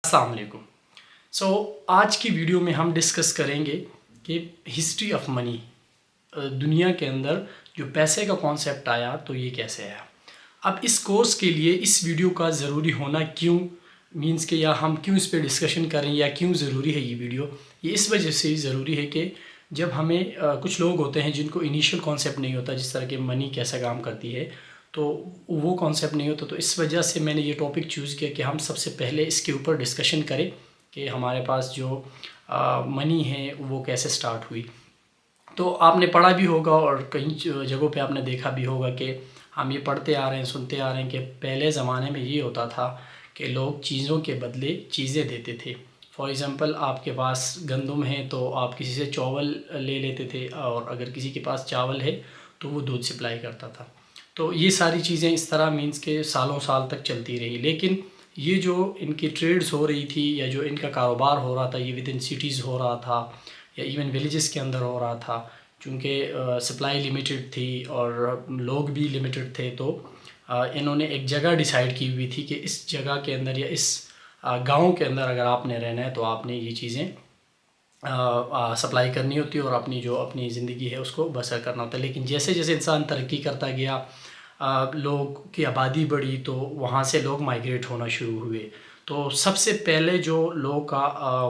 السلام علیکم. آج کی ویڈیو میں ہم ڈسکس کریں گے کہ ہسٹری آف منی، دنیا کے اندر جو پیسے کا کانسیپٹ آیا تو یہ کیسے آیا. اب اس کورس کے لیے اس ویڈیو کا ضروری ہونا کیوں مینس کہ یا ہم کیوں اس پہ ڈسکشن کریں یا کیوں ضروری ہے یہ ویڈیو، یہ اس وجہ سے ضروری ہے کہ جب ہمیں کچھ لوگ ہوتے ہیں جن کو انیشیل کانسیپٹ نہیں ہوتا، جس طرح کہ منی کیسا کام کرتی ہے تو وہ کانسیپٹ نہیں ہوتا، تو اس وجہ سے میں نے یہ ٹاپک چوز کیا کہ ہم سب سے پہلے اس کے اوپر ڈسکشن کریں کہ ہمارے پاس جو منی ہے وہ کیسے سٹارٹ ہوئی. تو آپ نے پڑھا بھی ہوگا اور کئی جگہوں پہ آپ نے دیکھا بھی ہوگا کہ ہم یہ پڑھتے آ رہے ہیں، سنتے آ رہے ہیں کہ پہلے زمانے میں یہ ہوتا تھا کہ لوگ چیزوں کے بدلے چیزیں دیتے تھے. فار ایگزامپل آپ کے پاس گندم ہے تو آپ کسی سے چاول لے لیتے تھے، اور اگر کسی کے پاس چاول ہے تو وہ دودھ سپلائی کرتا تھا. تو یہ ساری چیزیں اس طرح مینس کہ سالوں سال تک چلتی رہی. لیکن یہ جو ان کی ٹریڈز ہو رہی تھی یا جو ان کا کاروبار ہو رہا تھا یہ ود ان سٹیز ہو رہا تھا یا ایون ولیجز کے اندر ہو رہا تھا، چونکہ سپلائی لمیٹڈ تھی اور لوگ بھی لمیٹڈ تھے. تو انہوں نے ایک جگہ ڈیسائیڈ کی ہوئی تھی کہ اس جگہ کے اندر یا اس گاؤں کے اندر اگر آپ نے رہنا ہے تو آپ نے یہ چیزیں سپلائی کرنی ہوتی ہے اور اپنی زندگی ہے اس کو بسر کرنا ہوتا ہے. لیکن جیسے جیسے انسان ترقی کرتا گیا، لوگ کی آبادی بڑھی تو وہاں سے لوگ مائیگریٹ ہونا شروع ہوئے. تو سب سے پہلے جو لوگ کا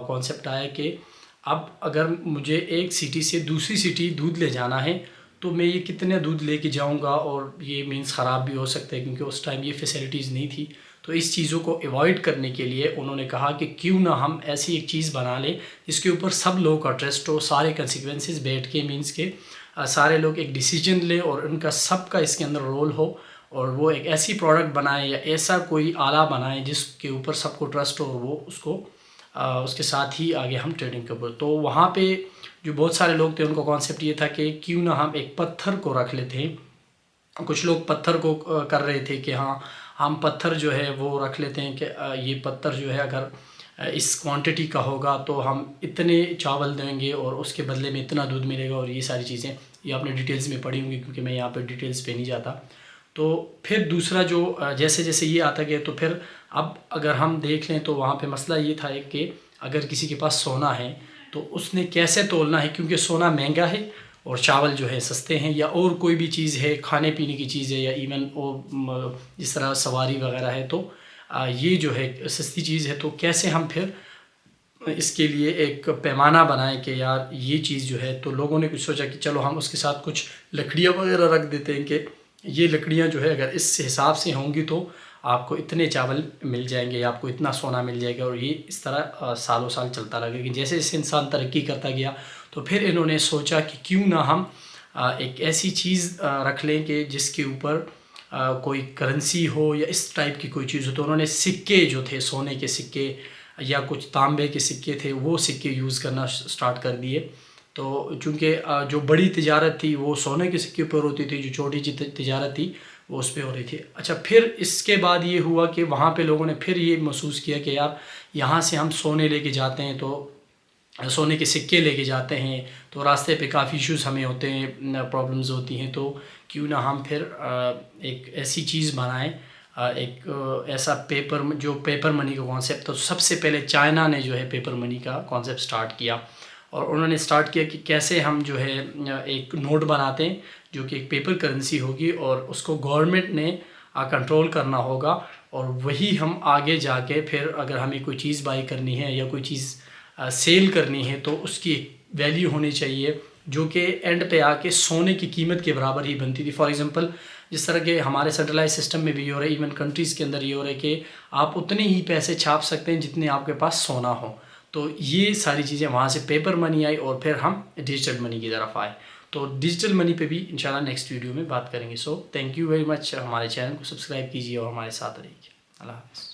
کانسیپٹ آیا کہ اب اگر مجھے ایک سٹی سے دوسری سٹی دودھ لے جانا ہے تو میں یہ کتنے دودھ لے کے جاؤں گا، اور یہ مینس خراب بھی ہو سکتا ہے کیونکہ اس ٹائم یہ فیسلٹیز نہیں تھی. تو اس چیزوں کو ایوائڈ کرنے کے لیے انہوں نے کہا کہ کیوں نہ ہم ایسی ایک چیز بنا لیں جس کے اوپر سب لوگوں کا ٹرسٹ ہو، سارے کنسیکوینسز بیٹھ کے مینس کہ سارے لوگ ایک ڈیسیجن لیں اور ان کا سب کا اس کے اندر رول ہو، اور وہ ایک ایسی پروڈکٹ بنائیں یا ایسا کوئی آلہ بنائیں جس کے اوپر سب کو ٹرسٹ ہو، اور وہ اس کے ساتھ ہی آگے ہم ٹریڈنگ کر. تو وہاں پہ جو بہت سارے لوگ تھے ان کا کانسیپٹ یہ تھا کہ کیوں نہ ہم ایک پتھر کو رکھ لیتے ہیں. کچھ لوگ پتھر کو کر رہے تھے کہ ہاں ہم پتھر جو ہے وہ رکھ لیتے ہیں کہ یہ پتھر جو ہے اگر اس کوانٹٹی کا ہوگا تو ہم اتنے چاول دیں گے اور اس کے بدلے میں اتنا دودھ ملے گا، اور یہ ساری چیزیں یہ آپ نے ڈیٹیلز میں پڑھی ہوں گی کیونکہ میں یہاں پہ ڈیٹیلز پہ نہیں جاتا. تو پھر دوسرا جو جیسے جیسے یہ آتا گیا تو پھر اب اگر ہم دیکھ لیں تو وہاں پہ مسئلہ یہ تھا کہ اگر کسی کے پاس سونا ہے تو اس نے کیسے تولنا ہے، کیونکہ سونا مہنگا ہے اور چاول جو ہے سستے ہیں، یا اور کوئی بھی چیز ہے کھانے پینے کی چیز ہے یا ایون اور جس طرح سواری وغیرہ ہے تو یہ جو ہے سستی چیز ہے. تو کیسے ہم پھر اس کے لیے ایک پیمانہ بنائیں کہ یار یہ چیز جو ہے. تو لوگوں نے کچھ سوچا کہ چلو ہم اس کے ساتھ کچھ لکڑیاں وغیرہ رکھ دیتے ہیں کہ یہ لکڑیاں جو ہے اگر اس حساب سے ہوں گی تو آپ کو اتنے چاول مل جائیں گے یا آپ کو اتنا سونا مل جائے گا، اور یہ اس طرح سالوں سال چلتا رہے گا. جیسے جیسے انسان ترقی کرتا گیا تو پھر انہوں نے سوچا کہ کیوں نہ ہم ایک ایسی چیز رکھ لیں کہ جس کے اوپر کوئی کرنسی ہو یا اس ٹائپ کی کوئی چیز ہو. تو انہوں نے سکے جو تھے، سونے کے سکے یا کچھ تانبے کے سکے تھے، وہ سکے یوز کرنا سٹارٹ کر دیے. تو چونکہ جو بڑی تجارت تھی وہ سونے کے سکے پر ہوتی تھی، جو چھوٹی تجارت تھی وہ اس پہ ہو رہی تھی. اچھا، پھر اس کے بعد یہ ہوا کہ وہاں پہ لوگوں نے پھر یہ محسوس کیا کہ یار یہاں سے ہم سونے لے کے جاتے ہیں تو سونے کے سکے لے کے جاتے ہیں تو راستے پہ کافی ایشوز ہمیں ہوتے ہیں، پرابلمز ہوتی ہیں. تو کیوں نہ ہم پھر ایک ایسی چیز بنائیں، ایک ایسا پیپر منی کا کانسیپٹ. تو سب سے پہلے چائنا نے جو ہے پیپر منی کا کانسیپٹ سٹارٹ کیا، اور انہوں نے سٹارٹ کیا کہ کیسے ہم جو ہے ایک نوٹ بناتے ہیں جو کہ ایک پیپر کرنسی ہوگی اور اس کو گورنمنٹ نے کنٹرول کرنا ہوگا، اور وہی ہم آگے جا کے پھر اگر ہمیں کوئی چیز بائی کرنی ہے یا کوئی چیز سیل کرنی ہے تو اس کی ویلیو ہونی چاہیے جو کہ اینڈ پہ آ کے سونے کی قیمت کے برابر ہی بنتی تھی. فار ایگزامپل جس طرح کہ ہمارے سینٹرلائز سسٹم میں بھی یہ ہو رہا ہے، ایون کنٹریز کے اندر یہ ہو رہا ہے کہ آپ اتنے ہی پیسے چھاپ سکتے ہیں جتنے آپ کے پاس سونا ہو. تو یہ ساری چیزیں وہاں سے پیپر منی آئی اور پھر ہم ڈیجیٹل منی کی طرف آئے. تو ڈیجیٹل منی پہ بھی انشاءاللہ نیکسٹ ویڈیو میں بات کریں گے. So thank you very much. ہمارے چینل کو سبسکرائب کیجیے اور ہمارے ساتھ رہیے. اللہ حافظ.